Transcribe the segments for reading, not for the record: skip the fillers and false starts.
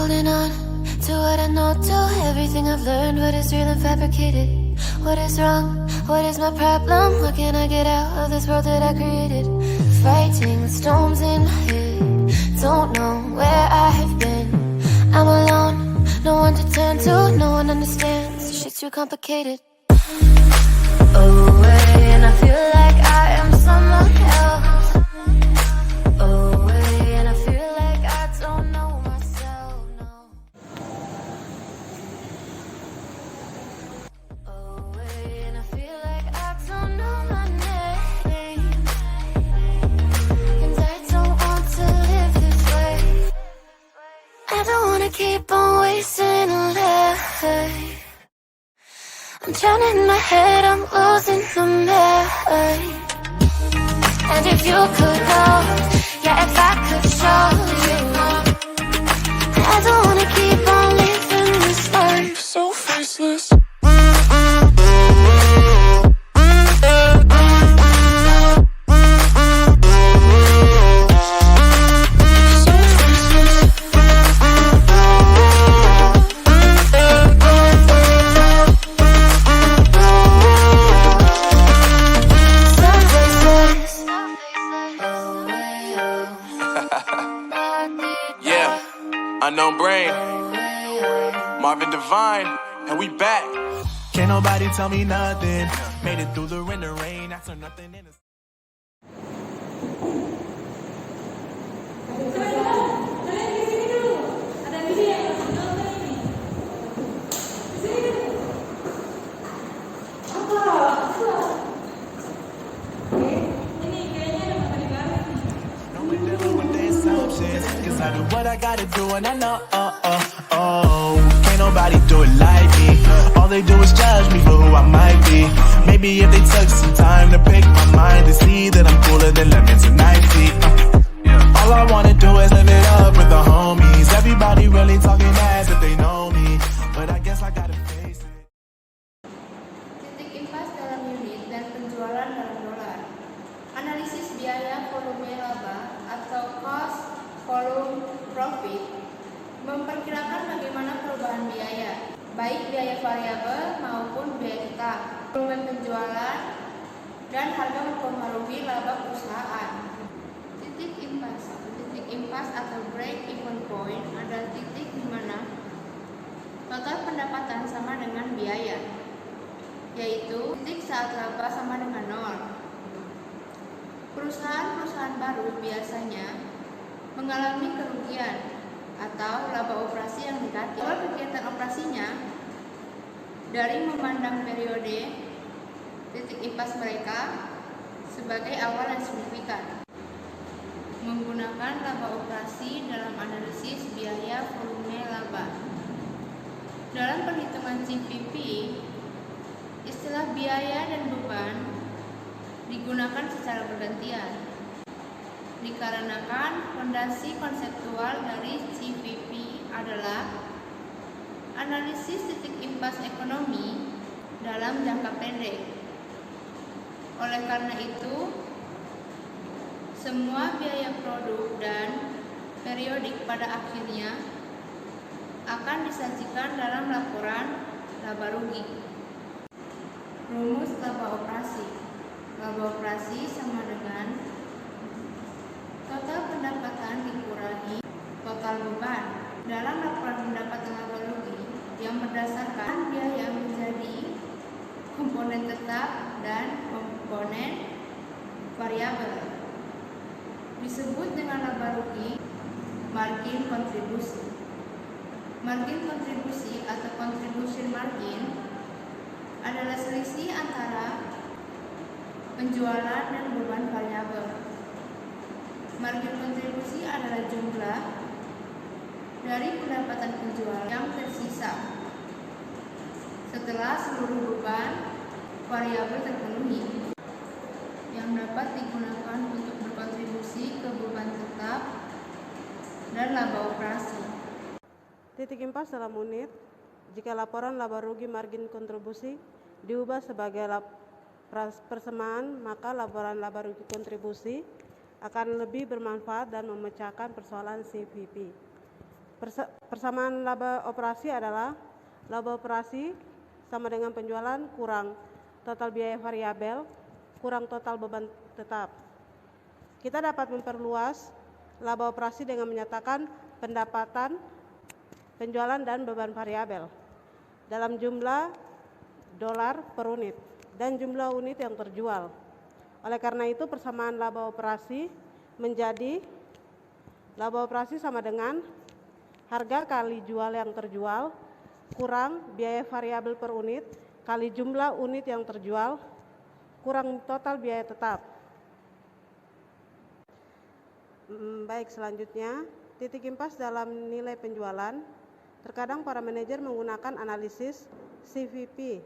holding on to what I know, to everything I've learned, what is real and fabricated. What is wrong? What is my problem? How can I get out of this world that I created? Fighting the storms in my head, don't know where I have been. I'm alone, no one to turn to, no one understands, shit's too complicated. Away, and I feel like I am someone else. Away, and I feel like I don't know myself, no. Away, and I feel like I don't know my name. And I don't want to live this way. I don't wanna keep on wasting a life. I'm drowning in my head, I'm losing the mind. And if you could know, yeah, if I could show you, I don't wanna keep on living this life so faceless. Yeah, Unknown Brain, Marvin Devine, and we back. Can't nobody tell me nothing. Made it through the wind and rain. I turned nothing into. Cause I do what I gotta do and I know, can't nobody do it like me. All they do is judge me for who I might be. Maybe if they took some time to pick my mind to see that I'm cooler than lemons and iced tea. All I wanna do is live it up with the homies. Everybody really talking as if they know me, but I guess I gotta face it. Titik impas dalam unit dan penjualan dalam dolar. Analisis biaya volume laba atau cost volume profit memperkirakan bagaimana perubahan biaya, baik biaya variabel maupun biaya tetap, volume penjualan, dan harga mempengaruhi laba perusahaan. Titik impas atau break even point adalah titik di mana total pendapatan sama dengan biaya, yaitu titik saat laba sama dengan nol. Perusahaan-perusahaan baru biasanya mengalami kerugian atau laba operasi yang negatif. Awal kegiatan operasinya dari memandang periode titik impas mereka sebagai awal yang signifikan. Menggunakan laba operasi dalam analisis biaya volume laba. Dalam perhitungan CPP, istilah biaya dan beban digunakan secara bergantian. Dikarenakan fondasi konseptual dari CPP adalah analisis titik impas ekonomi dalam jangka pendek. Oleh karena itu, semua biaya produk dan periodik pada akhirnya akan disajikan dalam laporan laba rugi. Rumus laba operasi. Laba operasi sama dengan total pendapatan dikurangi total beban. Dalam laporan pendapatan laba rugi yang berdasarkan biaya menjadi komponen tetap dan komponen variabel disebut dengan laba rugi margin kontribusi. Margin kontribusi atau contribution margin adalah selisih antara penjualan dan beban variabel. Margin kontribusi adalah jumlah dari pendapatan penjual yang tersisa setelah seluruh beban variabel terpenuhi, yang dapat digunakan untuk berkontribusi ke beban tetap dan laba operasi. Titik impas dalam unit, jika laporan laba rugi margin kontribusi diubah sebagai persamaan, maka laporan laba rugi kontribusi akan lebih bermanfaat dan memecahkan persoalan CPP. Persamaan laba operasi adalah laba operasi sama dengan penjualan kurang total biaya variabel kurang total beban tetap. Kita dapat memperluas laba operasi dengan menyatakan pendapatan, penjualan, dan beban variabel dalam jumlah dolar per unit dan jumlah unit yang terjual. Oleh karena itu, persamaan laba operasi menjadi laba operasi sama dengan harga kali jual yang terjual kurang biaya variabel per unit kali jumlah unit yang terjual kurang total biaya tetap. Baik, selanjutnya titik impas dalam nilai penjualan. Terkadang para manajer menggunakan analisis CVP,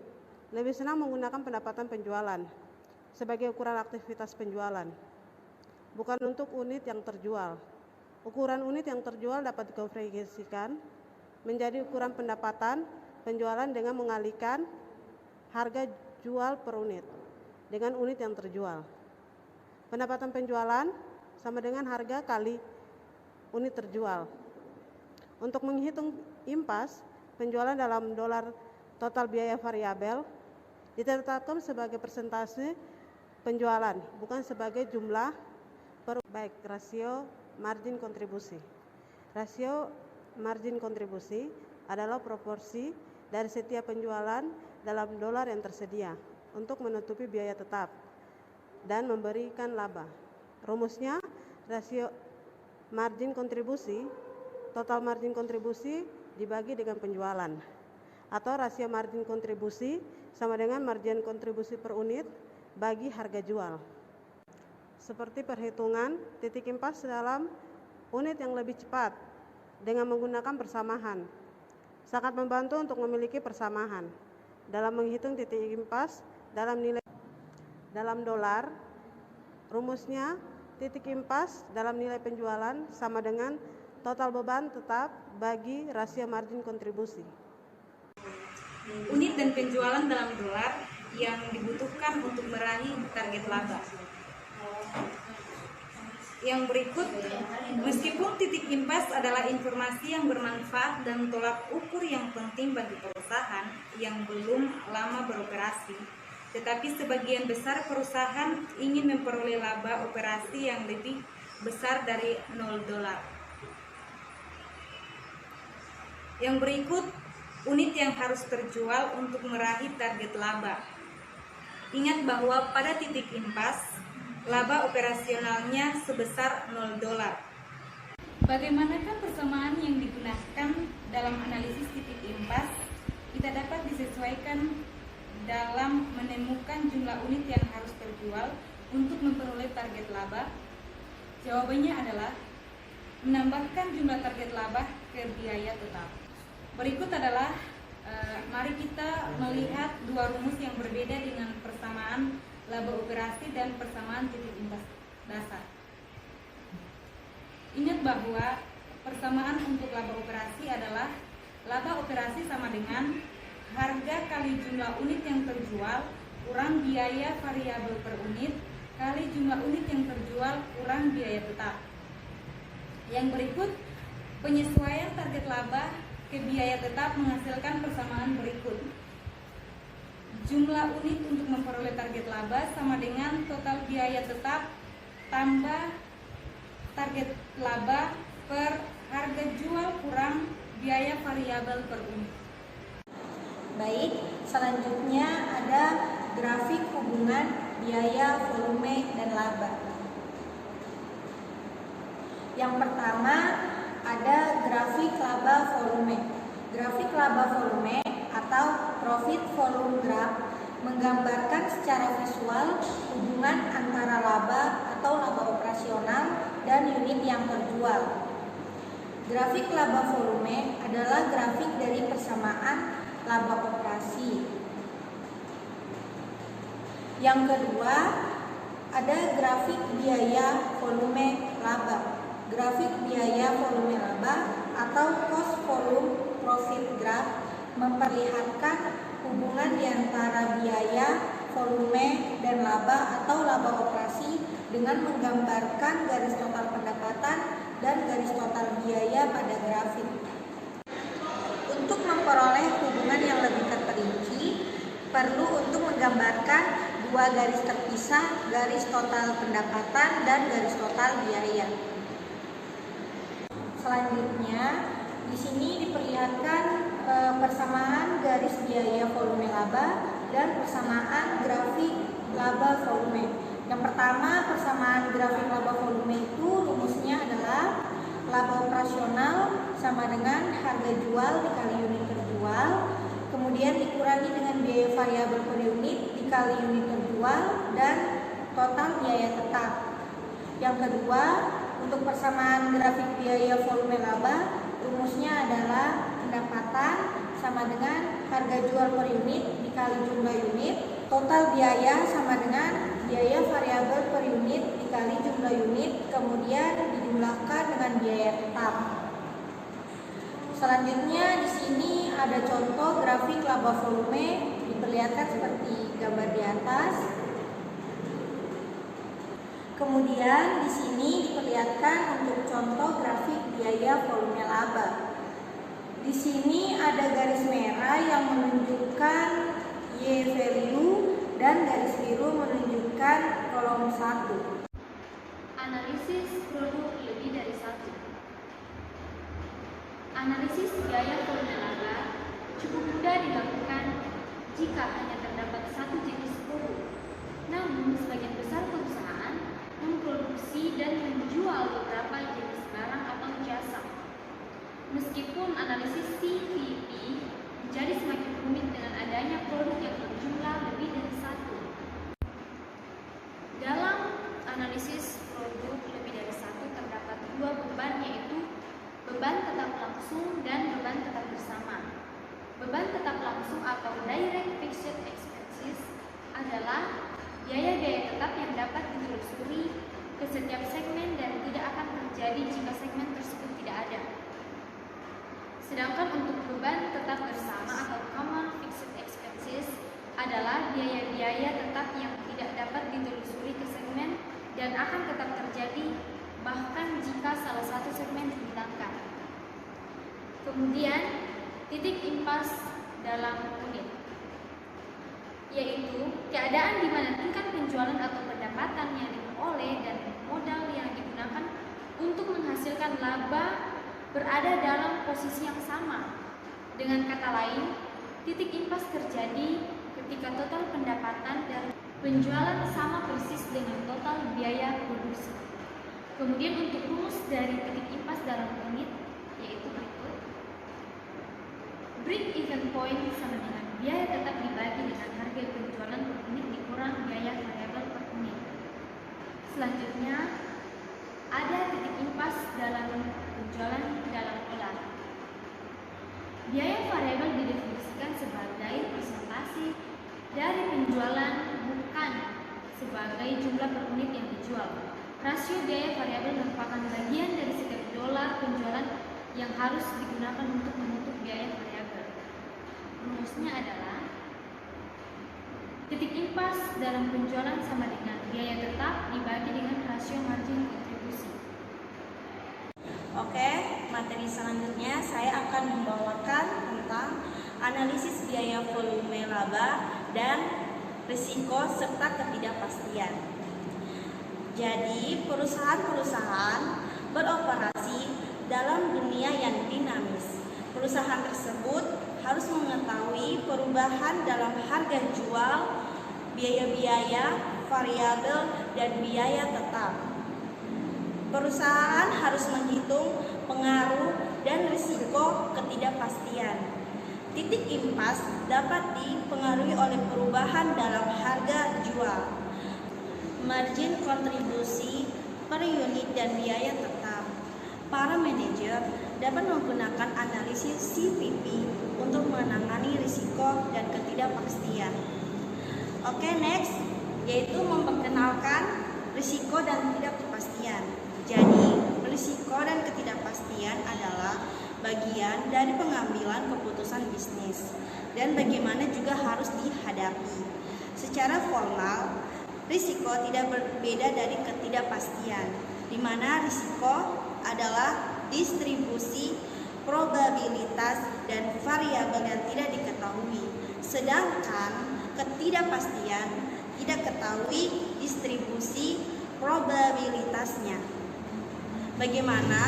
lebih senang menggunakan pendapatan penjualan sebagai ukuran aktivitas penjualan, bukan untuk unit yang terjual. Ukuran unit yang terjual dapat dikonversikan menjadi ukuran pendapatan penjualan dengan mengalihkan harga jual per unit dengan unit yang terjual. Pendapatan penjualan sama dengan harga kali unit terjual. Untuk menghitung impas penjualan dalam dolar total biaya variabel ditetapkan sebagai persentase penjualan, bukan sebagai jumlah per. Baik, rasio margin kontribusi. Rasio margin kontribusi adalah proporsi dari setiap penjualan dalam dolar yang tersedia untuk menutupi biaya tetap dan memberikan laba. Rumusnya, rasio margin kontribusi, total margin kontribusi dibagi dengan penjualan, atau rasio margin kontribusi sama dengan margin kontribusi per unit bagi harga jual. Seperti perhitungan titik impas dalam unit yang lebih cepat dengan menggunakan persamaan. Sangat membantu untuk memiliki persamaan dalam menghitung titik impas dalam nilai dalam dolar. Rumusnya, titik impas dalam nilai penjualan sama dengan total beban tetap bagi rasio margin kontribusi. Unit dan penjualan dalam dolar yang dibutuhkan untuk meraih target laba. Yang berikut, meskipun titik impas adalah informasi yang bermanfaat dan tolak ukur yang penting bagi perusahaan yang belum lama beroperasi, tetapi sebagian besar perusahaan ingin memperoleh laba operasi yang lebih besar dari $0. Yang berikut, unit yang harus terjual untuk meraih target laba. Ingat bahwa pada titik impas, laba operasionalnya sebesar $0. Bagaimanakah persamaan yang digunakan dalam analisis titik impas? Tidak dapat disesuaikan dalam menemukan jumlah unit yang harus terjual untuk memperoleh target laba. Jawabannya adalah menambahkan jumlah target laba ke biaya tetap. Berikut adalah mari kita melihat dua rumus yang berbeda dengan persamaan laba operasi dan persamaan titik impas dasar. Ingat bahwa persamaan untuk laba operasi adalah laba operasi sama dengan harga kali jumlah unit yang terjual kurang biaya variabel per unit kali jumlah unit yang terjual kurang biaya tetap. Yang berikut, penyesuaian target laba ke biaya tetap menghasilkan persamaan berikut. Jumlah unit untuk memperoleh target laba sama dengan total biaya tetap tambah target laba per harga jual kurang biaya variabel per unit. Baik, selanjutnya ada grafik hubungan biaya, volume, dan laba. Yang pertama ada grafik laba volume. Grafik laba volume atau profit volume graph menggambarkan secara visual hubungan antara laba atau laba operasional dan unit yang terjual. Grafik laba volume adalah grafik dari persamaan laba operasi. Yang kedua, ada grafik biaya volume laba. Grafik biaya volume laba atau cost volume profit graph memperlihatkan hubungan di antara biaya, volume, dan laba atau laba operasi dengan menggambarkan garis total pendapatan dan garis total biaya pada grafik. perlu untuk menggambarkan dua garis terpisah, garis total pendapatan dan garis total biaya. Selanjutnya, di sini diperlihatkan persamaan garis biaya volume laba dan persamaan grafik laba volume. Yang pertama, persamaan grafik laba volume itu rumusnya adalah laba operasional sama dengan harga jual dikali unit terjual, kemudian dikurangi dengan biaya variabel per unit dikali unit terjual, dan total biaya tetap. Yang kedua, untuk persamaan grafik biaya volume laba, rumusnya adalah pendapatan sama dengan harga jual per unit dikali jumlah unit, total biaya sama dengan biaya variabel per unit dikali jumlah unit, kemudian dijumlahkan dengan biaya tetap. Selanjutnya di sini ada contoh grafik laba volume, diperlihatkan seperti gambar di atas. Kemudian di sini diperlihatkan untuk contoh grafik biaya volume laba. Di sini ada garis merah yang menunjukkan Y value dan garis biru menunjukkan kolom 1. Analisis produk lebih dari satu. Analisis biaya volume laba cukup mudah dilakukan jika hanya terdapat satu jenis produk. Namun, sebagian besar perusahaan memproduksi dan menjual beberapa jenis barang atau jasa. Meskipun analisis CVP menjadi semakin rumit dengan adanya produk yang berjumlah lebih dari satu. Dalam analisis produk lebih dari satu terdapat dua beban, yaitu beban tetap langsung dan beban tetap bersama. Beban tetap langsung atau direct fixed expenses adalah biaya-biaya tetap yang dapat ditelusuri ke setiap segmen dan tidak akan terjadi jika segmen tersebut tidak ada. Sedangkan untuk beban tetap bersama atau common fixed expenses adalah biaya-biaya tetap yang tidak dapat ditelusuri ke segmen dan akan tetap terjadi bahkan jika salah satu segmen dihilangkan. Kemudian, titik impas dalam unit, yaitu keadaan di mana tingkat penjualan atau pendapatan yang diperoleh dan modal yang digunakan untuk menghasilkan laba berada dalam posisi yang sama. Dengan kata lain, titik impas terjadi ketika total pendapatan dan penjualan sama persis dengan total biaya produksi. Kemudian untuk rumus dari titik impas dalam unit yaitu berikut. Break even point sama dengan biaya tetap dibagi dengan harga penjualan per unit dikurang biaya variabel per unit. Selanjutnya ada titik impas dalam penjualan dalam dolar. Biaya variabel didefinisikan sebagai persentase dari penjualan, bukan sebagai jumlah per unit yang dijual. Rasio biaya variabel merupakan bagian dari setiap dolar penjualan yang harus digunakan untuk menutup biaya variabel. Rumusnya adalah titik impas dalam penjualan sama dengan biaya tetap dibagi dengan rasio margin kontribusi. Oke, materi selanjutnya saya akan membawakan tentang analisis biaya volume laba dan risiko serta ketidakpastian. Jadi, perusahaan-perusahaan beroperasi dalam dunia yang dinamis. Perusahaan tersebut harus mengetahui perubahan dalam harga jual, biaya-biaya, variabel, dan biaya tetap. Perusahaan harus menghitung pengaruh dan risiko ketidakpastian. Titik impas dapat dipengaruhi oleh perubahan dalam harga jual, margin kontribusi per unit, dan biaya tetap. Para manajer dapat menggunakan analisis CVP untuk menangani risiko dan ketidakpastian. Oke, next, yaitu memperkenalkan risiko dan ketidakpastian. Jadi, risiko dan ketidakpastian adalah bagian dari pengambilan keputusan bisnis dan bagaimana juga harus dihadapi. Secara formal, risiko tidak berbeda dari ketidakpastian, di mana risiko adalah distribusi probabilitas dan variabel yang tidak diketahui, sedangkan ketidakpastian, tidak ketahui distribusi probabilitasnya. Bagaimana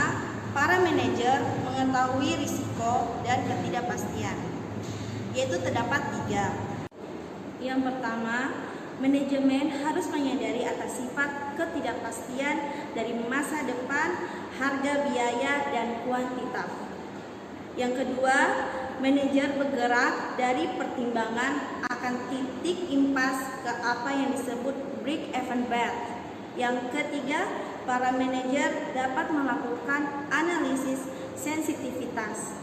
para manajer mengetahui risiko dan ketidakpastian? Yaitu terdapat 3. Yang pertama, manajemen harus menyadari atas sifat ketidakpastian dari masa depan, harga biaya, dan kuantitas. Yang kedua, manajer bergerak dari pertimbangan akan titik impas ke apa yang disebut break-even belt. Yang ketiga, para manajer dapat melakukan analisis sensitivitas.